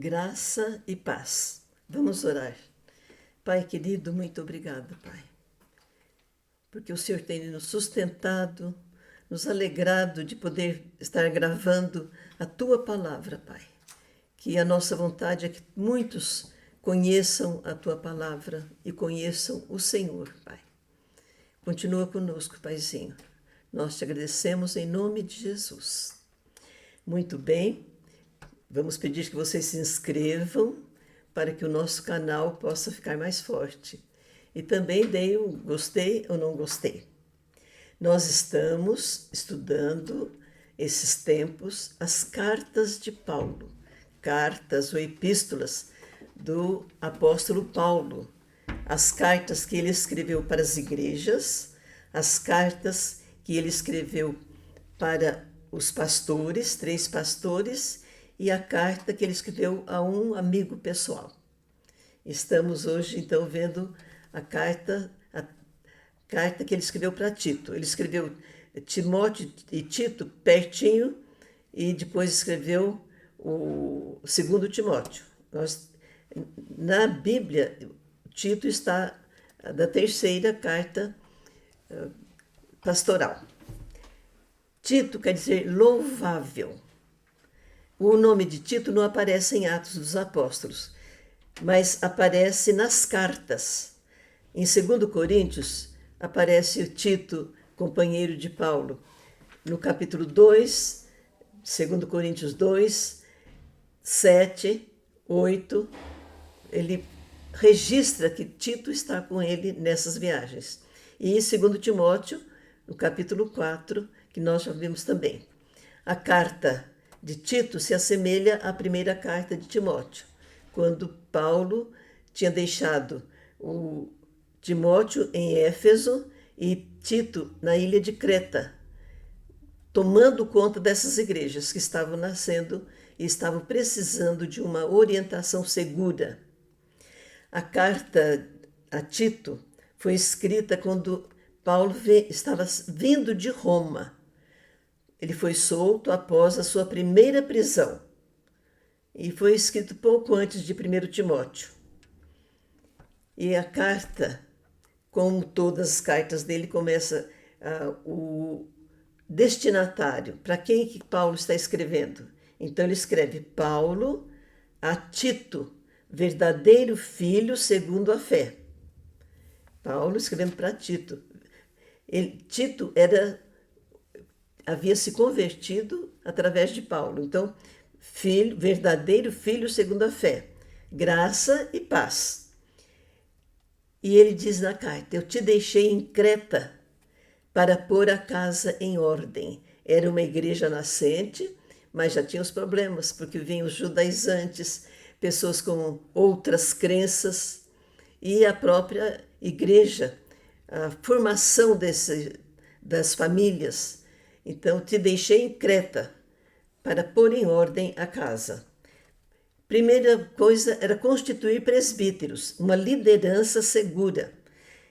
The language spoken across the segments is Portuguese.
graça e paz. Vamos orar. Pai querido, muito obrigado, Pai, porque o Senhor tem nos sustentado, nos alegrado de poder estar gravando a Tua palavra, Pai. Que a nossa vontade é que muitos conheçam a Tua palavra e conheçam o Senhor, Pai. Continua conosco, Paizinho. Nós te agradecemos em nome de Jesus. Muito bem, vamos pedir que vocês se inscrevam para que o nosso canal possa ficar mais forte. E também deem um gostei ou não gostei. Nós estamos estudando esses tempos as cartas de Paulo, cartas ou epístolas do apóstolo Paulo, as cartas que ele escreveu para as igrejas, as cartas que ele escreveu para os pastores, 3 pastores, e a carta que ele escreveu a um amigo pessoal. Estamos hoje, então, vendo a carta que ele escreveu para Tito. Ele escreveu Timóteo e Tito pertinho e depois escreveu o 2 Timóteo. Na Bíblia, Tito está da 3ª carta pastoral. Tito quer dizer louvável. O nome de Tito não aparece em Atos dos Apóstolos, mas aparece nas cartas. Em 2 Coríntios, aparece o Tito, companheiro de Paulo. No capítulo 2, 2 Coríntios 2, 7, 8, ele registra que Tito está com ele nessas viagens. E em 2 Timóteo, no capítulo 4, que nós já vimos também. A carta de Tito se assemelha à primeira carta de Timóteo, quando Paulo tinha deixado o Timóteo em Éfeso e Tito na ilha de Creta, tomando conta dessas igrejas que estavam nascendo e estavam precisando de uma orientação segura. A carta a Tito foi escrita quando Paulo estava vindo de Roma. Ele foi solto após a sua primeira prisão e foi escrito pouco antes de 1 Timóteo. E a carta, como todas as cartas dele, começa o destinatário, para quem que Paulo está escrevendo. Então ele escreve: Paulo a Tito, verdadeiro filho segundo a fé. Paulo escrevendo para Tito. Tito havia se convertido através de Paulo. Então, verdadeiro filho segundo a fé, graça e paz. E ele diz na carta: eu te deixei em Creta para pôr a casa em ordem. Era uma igreja nascente, mas já tinha os problemas, porque vinham os judaizantes, pessoas com outras crenças, e a própria igreja, a formação das famílias. Então, te deixei em Creta para pôr em ordem a casa. Primeira coisa era constituir presbíteros, uma liderança segura.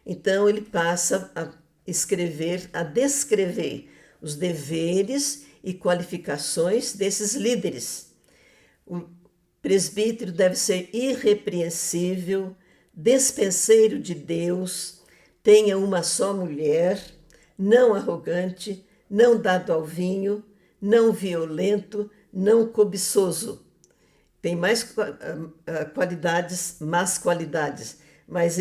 Então, ele passa a descrever os deveres e qualificações desses líderes. O presbítero deve ser irrepreensível, despenseiro de Deus, tenha uma só mulher, não arrogante, não dado ao vinho, não violento, não cobiçoso. Tem mais qualidades, más qualidades, mas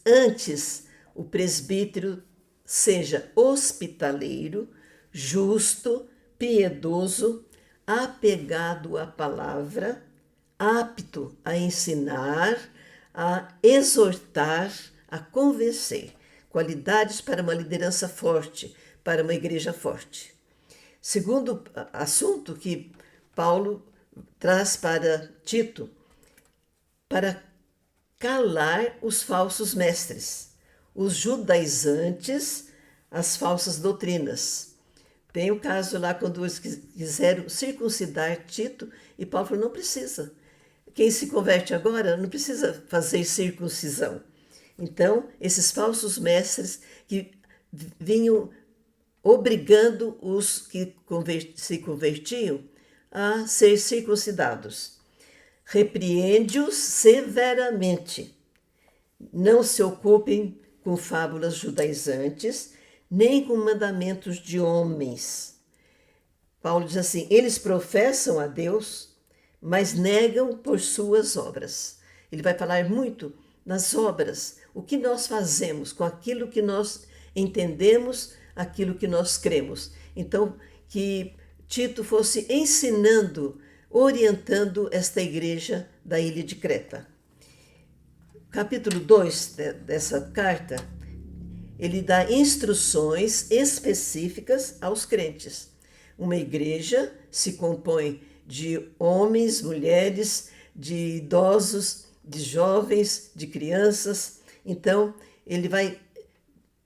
antes o presbítero seja hospitaleiro, justo, piedoso, apegado à palavra, apto a ensinar, a exortar, a convencer. Qualidades para uma liderança forte, para uma igreja forte. Segundo assunto que Paulo traz para Tito, para calar os falsos mestres, os judaizantes, as falsas doutrinas. Tem o caso lá quando eles quiseram circuncidar Tito e Paulo falou: não precisa. Quem se converte agora não precisa fazer circuncisão. Então, esses falsos mestres que vinham obrigando os que se convertiam a ser circuncidados. repreende-os severamente. Não se ocupem com fábulas judaizantes, nem com mandamentos de homens. Paulo diz assim: eles professam a Deus, mas negam por suas obras. Ele vai falar muito nas obras, o que nós fazemos com aquilo que nós entendemos, aquilo que nós cremos. Então, que Tito fosse ensinando, orientando esta igreja da ilha de Creta. Capítulo 2 dessa carta, ele dá instruções específicas aos crentes. Uma igreja se compõe de homens, mulheres, de idosos, de jovens, de crianças. Então, ele vai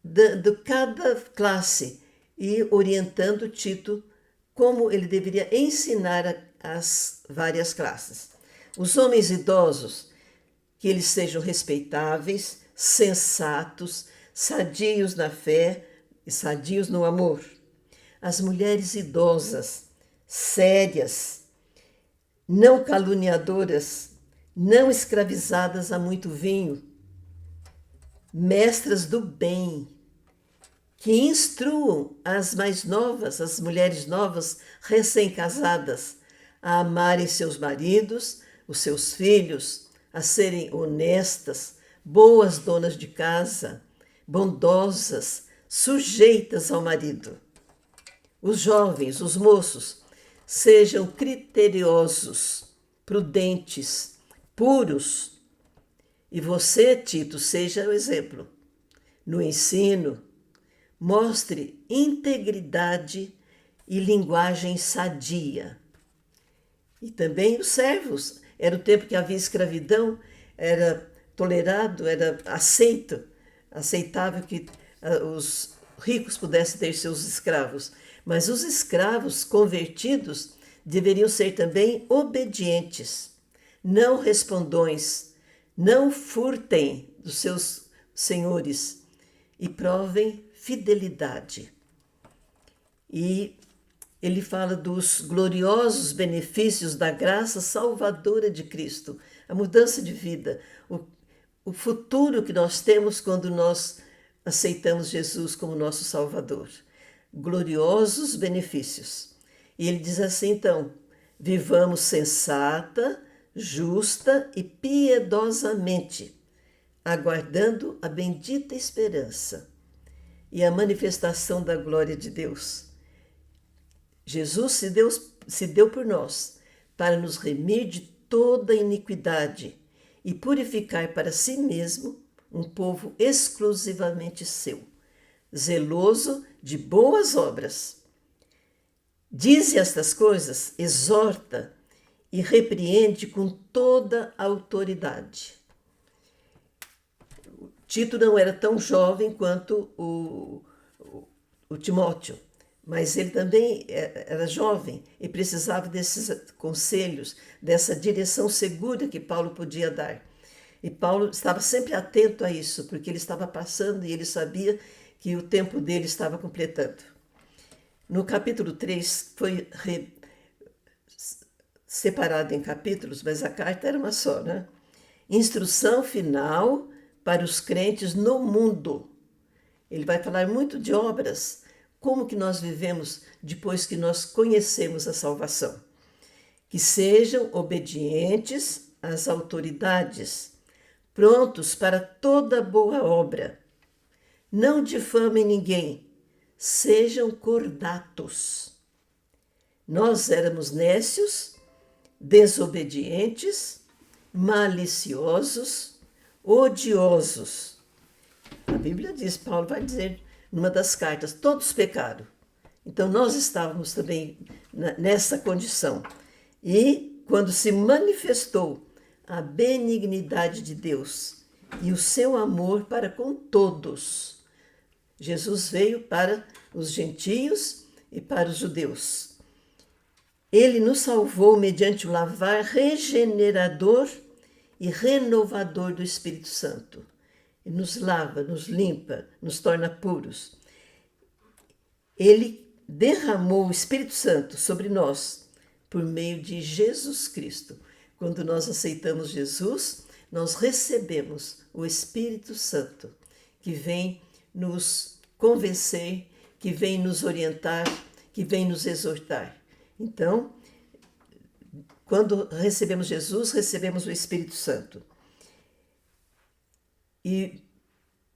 dando cada classe e orientando Tito como ele deveria ensinar as várias classes. Os homens idosos, que eles sejam respeitáveis, sensatos, sadios na fé e sadios no amor. As mulheres idosas, sérias, não caluniadoras, não escravizadas a muito vinho, mestras do bem, que instruam as mais novas, as mulheres novas recém-casadas, a amarem seus maridos, os seus filhos, a serem honestas, boas donas de casa, bondosas, sujeitas ao marido. Os jovens, os moços, sejam criteriosos, prudentes, puros. E você, Tito, seja o exemplo. No ensino, mostre integridade e linguagem sadia. E também os servos. Era o tempo que havia escravidão, era tolerado, era aceitável que os ricos pudessem ter seus escravos. Mas os escravos convertidos deveriam ser também obedientes, não respondões, não furtem dos seus senhores e provem fidelidade. E ele fala dos gloriosos benefícios da graça salvadora de Cristo, a mudança de vida, o futuro que nós temos quando nós aceitamos Jesus como nosso Salvador. Gloriosos benefícios. E ele diz assim, então: vivamos sensata, justa e piedosamente, aguardando a bendita esperança e a manifestação da glória de Deus. Jesus se deu por nós para nos remir de toda iniquidade e purificar para si mesmo um povo exclusivamente seu, zeloso de boas obras. Dize estas coisas, exorta e repreende com toda a autoridade. Tito não era tão jovem quanto o Timóteo, mas ele também era jovem e precisava desses conselhos, dessa direção segura que Paulo podia dar. E Paulo estava sempre atento a isso, porque ele estava passando e ele sabia que o tempo dele estava completando. No capítulo 3 foi separado em capítulos, mas a carta era uma só, né? Instrução final para os crentes no mundo. Ele vai falar muito de obras, como que nós vivemos depois que nós conhecemos a salvação. Que sejam obedientes às autoridades, prontos para toda boa obra. Não difamem ninguém, sejam cordatos. Nós éramos nécios, desobedientes, maliciosos, odiosos. A Bíblia diz, Paulo vai dizer numa das cartas, todos pecaram. Então nós estávamos também nessa condição. E quando se manifestou a benignidade de Deus e o seu amor para com todos, Jesus veio para os gentios e para os judeus. Ele nos salvou mediante o lavar regenerador e renovador do Espírito Santo. Ele nos lava, nos limpa, nos torna puros. Ele derramou o Espírito Santo sobre nós por meio de Jesus Cristo. Quando nós aceitamos Jesus, nós recebemos o Espírito Santo, que vem nos convencer, que vem nos orientar, que vem nos exortar. Então, quando recebemos Jesus, recebemos o Espírito Santo. E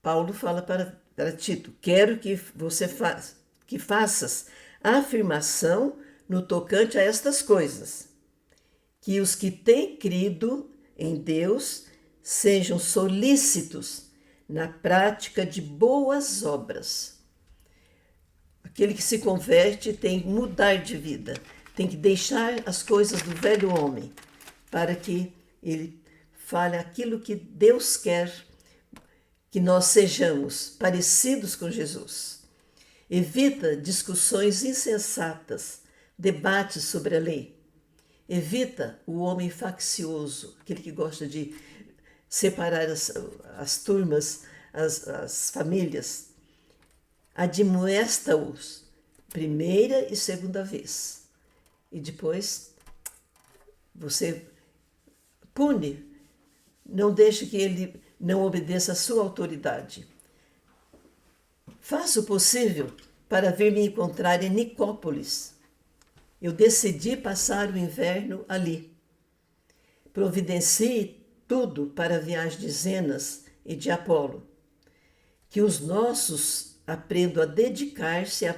Paulo fala para Tito: quero que você faças a afirmação no tocante a estas coisas, que os que têm crido em Deus sejam solícitos na prática de boas obras. Aquele que se converte tem que mudar de vida, tem que deixar as coisas do velho homem, para que ele fale aquilo que Deus quer que nós sejamos, parecidos com Jesus. Evita discussões insensatas, debates sobre a lei. Evita o homem faccioso, aquele que gosta de separar as turmas, as famílias. Admoesta-os primeira e segunda vez. E depois você pune. Não deixe que ele não obedeça à sua autoridade. Faça o possível para vir me encontrar em Nicópolis. Eu decidi passar o inverno ali. Providencie tudo para a viagem de Zenas e de Apolo. Que os nossos aprendam a dedicar-se à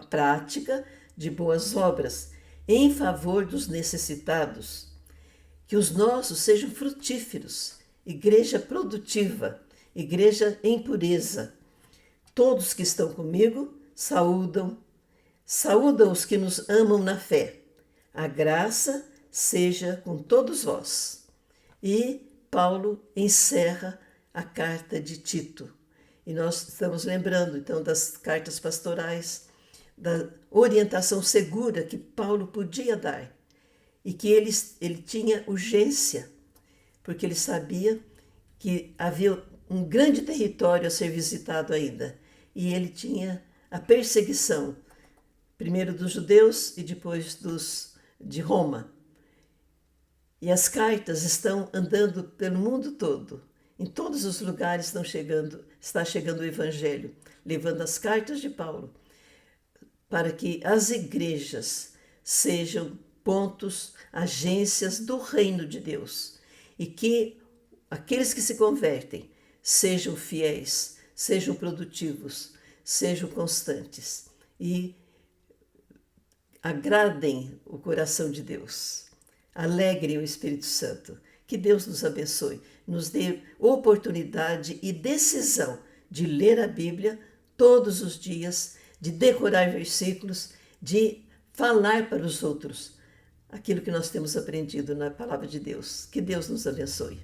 prática de boas obras em favor dos necessitados. Que os nossos sejam frutíferos, igreja produtiva, igreja em pureza. Todos que estão comigo saúdam os que nos amam na fé. A graça seja com todos vós. E Paulo encerra a carta de Tito. E nós estamos lembrando, então, das cartas pastorais, da orientação segura que Paulo podia dar. E que ele tinha urgência, porque ele sabia que havia um grande território a ser visitado ainda. E ele tinha a perseguição, primeiro dos judeus e depois de Roma. E as cartas estão andando pelo mundo todo. Em todos os lugares está chegando o Evangelho, levando as cartas de Paulo, para que as igrejas sejam pontos, agências do reino de Deus. E que aqueles que se convertem sejam fiéis, sejam produtivos, sejam constantes e agradem o coração de Deus. Alegrem o Espírito Santo. Que Deus nos abençoe, nos dê oportunidade e decisão de ler a Bíblia todos os dias, de decorar versículos, de falar para os outros aquilo que nós temos aprendido na palavra de Deus. Que Deus nos abençoe.